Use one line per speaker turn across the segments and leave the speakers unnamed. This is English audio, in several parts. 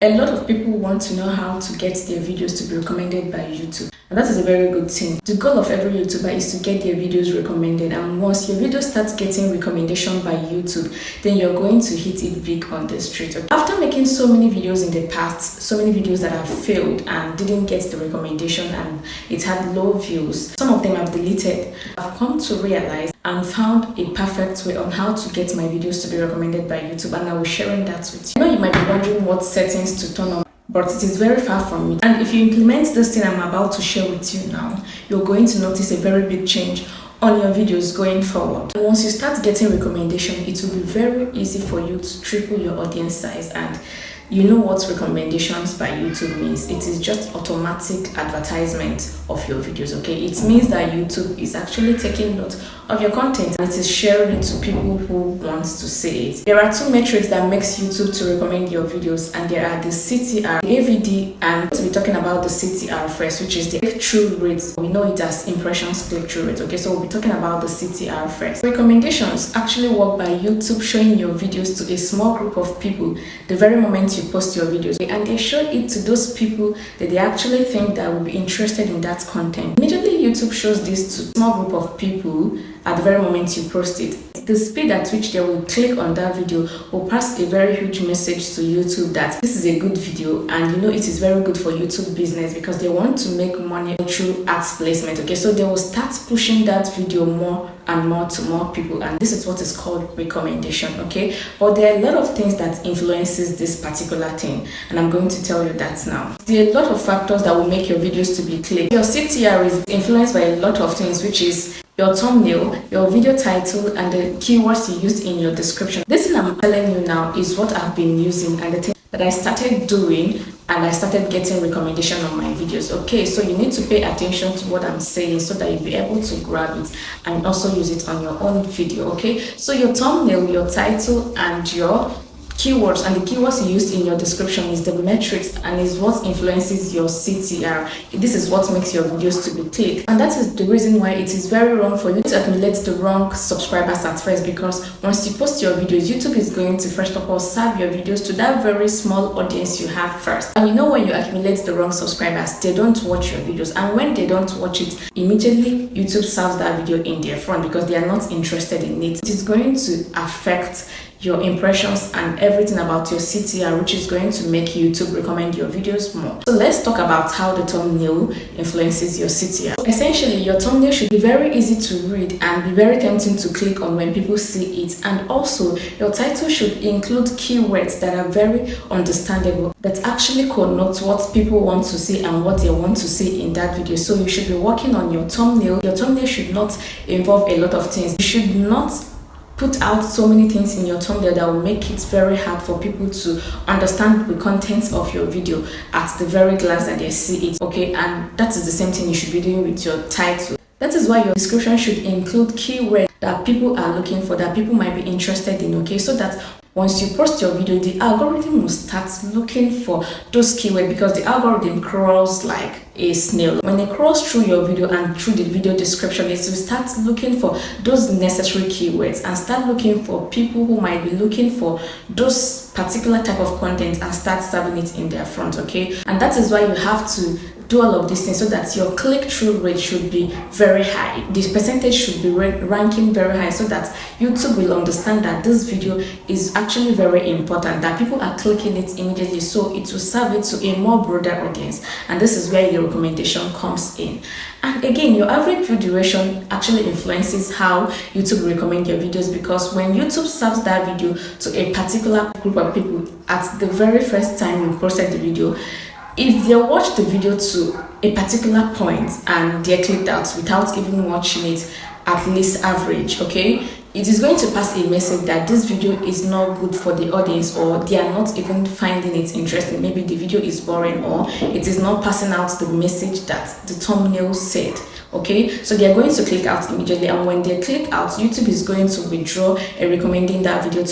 A lot of people want to know how to get their videos to be recommended by YouTube, and that is a very good thing. The goal of every YouTuber is to get their videos recommended, and once your video starts getting recommendation by YouTube, then you're going to hit it big on the street. After making so many videos in the past, so many videos that have failed and didn't get the recommendation and it had low views, some of them I've deleted. I've come to realize and found a perfect way on how to get my videos to be recommended by YouTube, and I will sharing that with you. I know you might be wondering what settings to turn on, but it is very far from it. And if you implement this thing I'm about to share with you now, you're going to notice a very big change on your videos going forward. And once you start getting recommendation, it will be very easy for you to triple your audience size. And you know what recommendations by YouTube means. It is just automatic advertisement of your videos, okay? It means that YouTube is actually taking note of your content and it is sharing it to people who want to see it. There are two metrics that makes YouTube to recommend your videos, and there are the CTR, the AVD, and we're talking about the CTR first, which is the click-through rate. We know it as impressions click-through rate, okay? So we'll be talking about the CTR first. Recommendations actually work by YouTube showing your videos to a small group of people the very moment you post your videos, and they show it to those people that they actually think that will be interested in that content. Immediately YouTube shows this to a small group of people at the very moment you post it. The speed at which they will click on that video will pass a very huge message to YouTube that this is a good video, and you know it is very good for YouTube business because they want to make money through ads placement, okay? So they will start pushing that video more and more to more people, and this is what is called recommendation, okay? But there are a lot of things that influences this particular thing, and I'm going to tell you that now. There are a lot of factors that will make your videos to be clicked. Your CTR is influenced by a lot of things, which is your thumbnail, your video title, and the keywords you used in your description. This thing I'm telling you now is what I've been using and the thing that I started doing, and I started getting recommendation on my videos, okay? So you need to pay attention to what I'm saying so that you'll be able to grab it and also use it on your own video, okay? So your thumbnail, your title, and your keywords, and the keywords you used in your description is the metrics and is what influences your CTR. This is what makes your videos to be clicked, and that is the reason why it is very wrong for you to accumulate the wrong subscribers at first, because once you post your videos, YouTube is going to first of all serve your videos to that very small audience you have first. And you know, when you accumulate the wrong subscribers, they don't watch your videos, and when they don't watch it, immediately YouTube serves that video in their front because they are not interested in it. It is going to affect your impressions and everything about your CTR, which is going to make YouTube recommend your videos more. So let's talk about how the thumbnail influences your CTR. So essentially, your thumbnail should be very easy to read and be very tempting to click on when people see it. And also, your title should include keywords that are very understandable, that actually connote what people want to see and what they want to see in that video. So you should be working on your thumbnail. Your thumbnail should not involve a lot of things. You should not put out so many things in your thumbnail that will make it very hard for people to understand the content of your video at the very glance that they see it, okay? And that is the same thing you should be doing with your title. That is why your description should include keywords that people are looking for, that people might be interested in, okay? So that once you post your video, the algorithm will start looking for those keywords, because the algorithm crawls like a snail. When it crawls through your video and through the video description, it will start looking for those necessary keywords and start looking for people who might be looking for those particular type of content and start serving it in their front, okay? And that is why you have to do all of these things so that your click-through rate should be very high. This percentage should be ranking very high so that YouTube will understand that this video is actually very important, that people are clicking it immediately, so it will serve it to a more broader audience. And this is where your recommendation comes in. And again, your average view duration actually influences how YouTube will recommend your videos, because when YouTube serves that video to a particular group of people at the very first time you posted the video, if they watch the video to a particular point and they're clicked out without even watching it at least average, okay, it is going to pass a message that this video is not good for the audience, or they are not even finding it interesting. Maybe the video is boring, or it is not passing out the message that the thumbnail said, okay? So they are going to click out immediately, and when they click out, YouTube is going to withdraw and recommending that video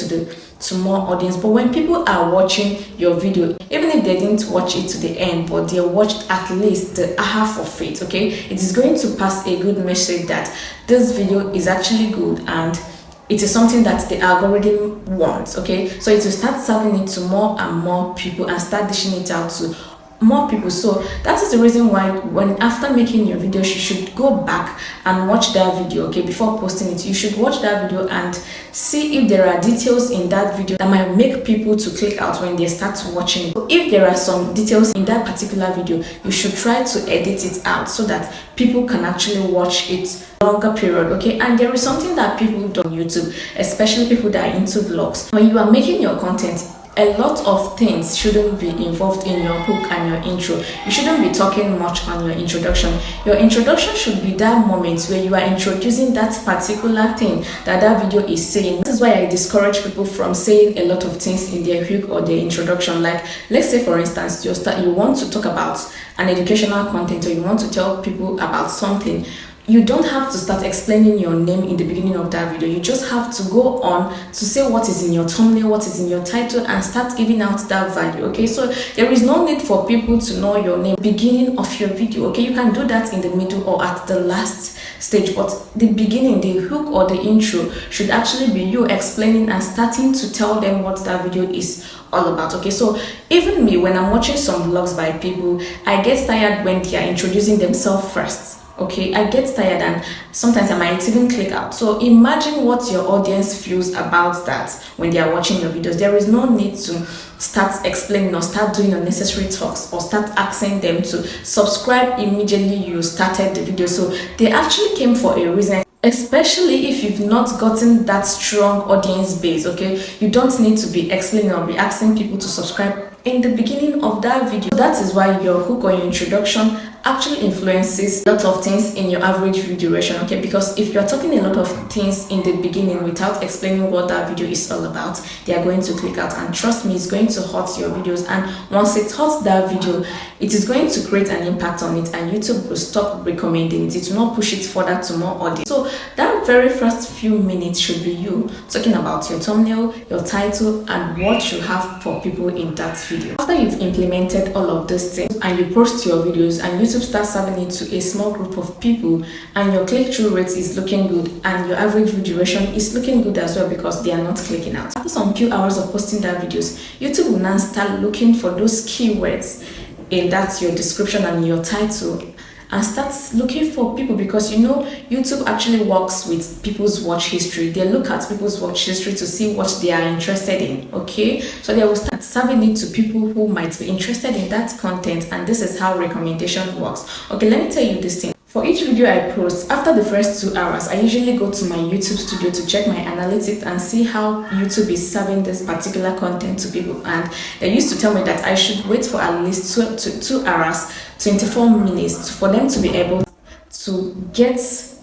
to more audience. But when people are watching your video, even if they didn't watch it to the end, but they watched at least the half of it, okay, it is going to pass a good message that this video is actually good and it is something that the algorithm wants. Okay, so it will start serving it to more and more people and start dishing it out to more people. So that is the reason why when after making your video, you should go back and watch that video. Okay, before posting it, you should watch that video and see if there are details in that video that might make people to click out when they start watching it. So if there are some details in that particular video, you should try to edit it out so that people can actually watch it longer period. Okay, and there is something that people do on YouTube, especially people that are into vlogs. When you are making your content, a lot of things shouldn't be involved in your hook and your intro. You shouldn't be talking much on your introduction. Your introduction should be that moment where you are introducing that particular thing that video is saying. This is why I discourage people from saying a lot of things in their hook or their introduction. Like, let's say for instance, you want to talk about an educational content, or you want to tell people about something. You don't have to start explaining your name in the beginning of that video. You just have to go on to say what is in your thumbnail, what is in your title, and start giving out that value. Okay, so there is no need for people to know your name beginning of your video. Okay, you can do that in the middle or at the last stage, but the beginning, the hook or the intro should actually be you explaining and starting to tell them what that video is all about. Okay, so even me, when I'm watching some vlogs by people, I get tired when they are introducing themselves first. Okay, I get tired and sometimes I might even click out. So imagine what your audience feels about that when they are watching your videos. There is no need to start explaining or start doing unnecessary talks or start asking them to subscribe immediately you started the video. So they actually came for a reason, especially if you've not gotten that strong audience base. Okay, you don't need to be explaining or be asking people to subscribe in the beginning of that video. That is why your hook or your introduction actually influences a lot of things in your average view duration. Okay, because if you're talking a lot of things in the beginning without explaining what that video is all about, they are going to click out, and trust me, it's going to hurt your videos. And once it hurts that video, it is going to create an impact on it, and YouTube will stop recommending it. It will not push it further to more audience. So that very first few minutes should be you talking about your thumbnail, your title, and what you have for people in that video. After you've implemented all of these things and you post your videos and YouTube starts serving it to a small group of people, and your click-through rate is looking good and your average view duration is looking good as well because they are not clicking out. After some few hours of posting that videos, YouTube will now start looking for those keywords in that your description and your title, and start looking for people, because you know YouTube actually works with people's watch history. They look at people's watch history to see what they are interested in. Okay, so they will start serving it to people who might be interested in that content, and this is how recommendation works. Okay, let me tell you this thing. For each video I post, after the first 2 hours, I usually go to my YouTube studio to check my analytics and see how YouTube is serving this particular content to people. And they used to tell me that I should wait for at least 2 hours, 24 minutes for them to be able to get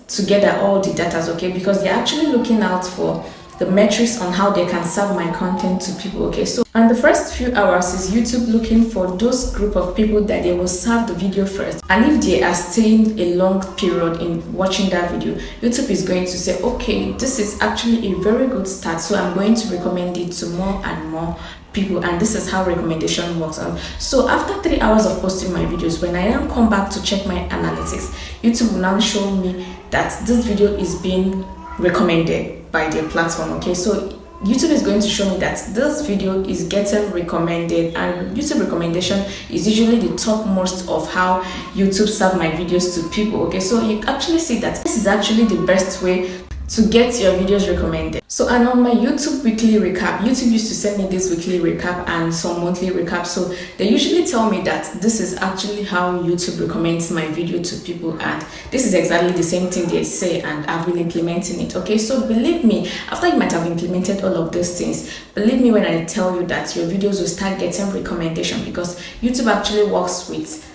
together all the data. Okay, because they're actually looking out for the metrics on how they can serve my content to people. Okay, so and the first few hours is YouTube looking for those group of people that they will serve the video first, and if they are staying a long period in watching that video, YouTube is going to say, okay, this is actually a very good start, so I'm going to recommend it to more and more people. And this is how recommendation works. So after 3 hours of posting my videos, when I now come back to check my analytics, YouTube will now show me that this video is being recommended by their platform. Okay, so YouTube is going to show me that this video is getting recommended, and YouTube recommendation is usually the topmost of how YouTube serve my videos to people. Okay, so you actually see that this is actually the best way to get your videos recommended. So, and on my YouTube weekly recap, YouTube used to send me this weekly recap and some monthly recap. So they usually tell me that this is actually how YouTube recommends my video to people, and this is exactly the same thing they say, and I've been implementing it. Okay, so believe me, after you might have implemented all of these things, believe me when I tell you that your videos will start getting recommendation, because YouTube actually works with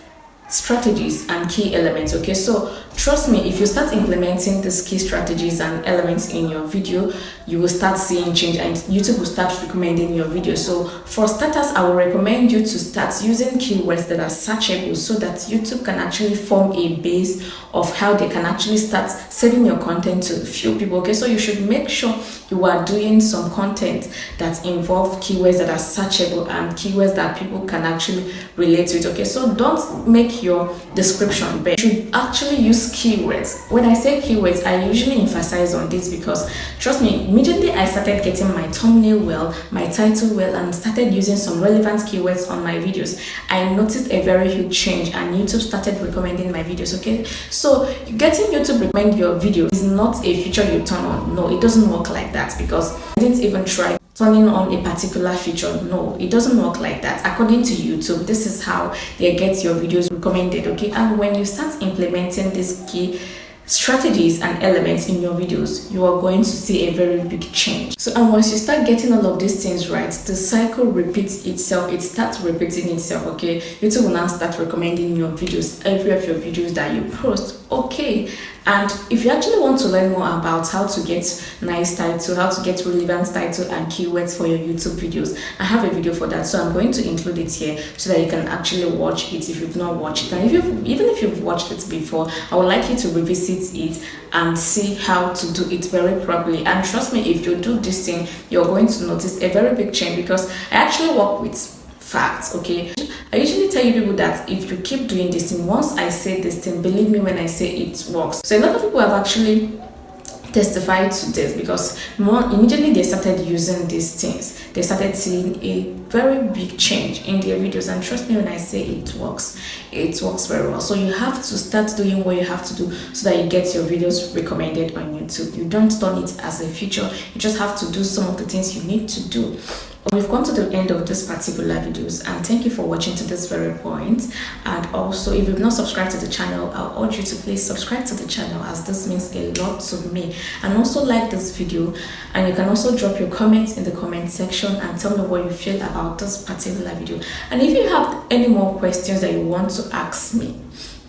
strategies and key elements. Okay, so trust me, if you start implementing these key strategies and elements in your video, you will start seeing change, and YouTube will start recommending your video. So for starters, I will recommend you to start using keywords that are searchable, so that YouTube can actually form a base of how they can actually start saving your content to a few people. Okay, so you should make sure you are doing some content that involve keywords that are searchable and keywords that people can actually relate with. Okay, so don't make your description, but you should actually use use keywords. When I say keywords, I usually emphasize on this because trust me, immediately I started getting my thumbnail well, my title well, and started using some relevant keywords on my videos, I noticed a very huge change and YouTube started recommending my videos. Okay, so getting YouTube recommend your video is not a feature you turn on. No, it doesn't work like that, because I didn't even try turning on a particular feature. No, it doesn't work like that. According to YouTube, this is how they get your videos recommended. Okay, and when you start implementing these key strategies and elements in your videos, you are going to see a very big change. So, and once you start getting all of these things right, the cycle repeats itself. It starts repeating itself. Okay, YouTube will now start recommending your videos, every of your videos that you post. Okay, and if you actually want to learn more about how to get nice title, how to get relevant title and keywords for your YouTube videos, I have a video for that, so I'm going to include it here so that you can actually watch it if you've not watched it. And even if you've watched it before, I would like you to revisit it and see how to do it very properly. And trust me, if you do this thing, you're going to notice a very big change, because I actually work with facts. Okay, I usually tell you people that if you keep doing this thing, once I say this thing, believe me when I say it works. So a lot of people have actually testified to this, because immediately they started using these things, they started seeing a very big change in their videos. And trust me when I say it works very well. So you have to start doing what you have to do so that you get your videos recommended on YouTube. You don't turn it as a feature, you just have to do some of the things you need to do. We've come to the end of this particular videos, and thank you for watching to this very point. And also, if you've not subscribed to the channel, I'll urge you to please subscribe to the channel, as this means a lot to me. And also like this video, and you can also drop your comments in the comment section and tell me what you feel about this particular video. And if you have any more questions that you want to ask me,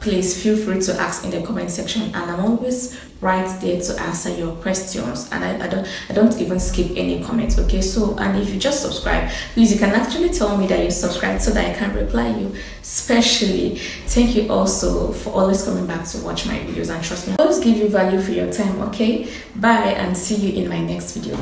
please feel free to ask in the comment section, and I'm always right there to answer your questions. And I don't even skip any comments. Okay, so, and if you just subscribe, please, you can actually tell me that you subscribed so that I can reply you specially. Thank you also for always coming back to watch my videos, and trust me, I always give you value for your time. Okay, bye, and see you in my next video.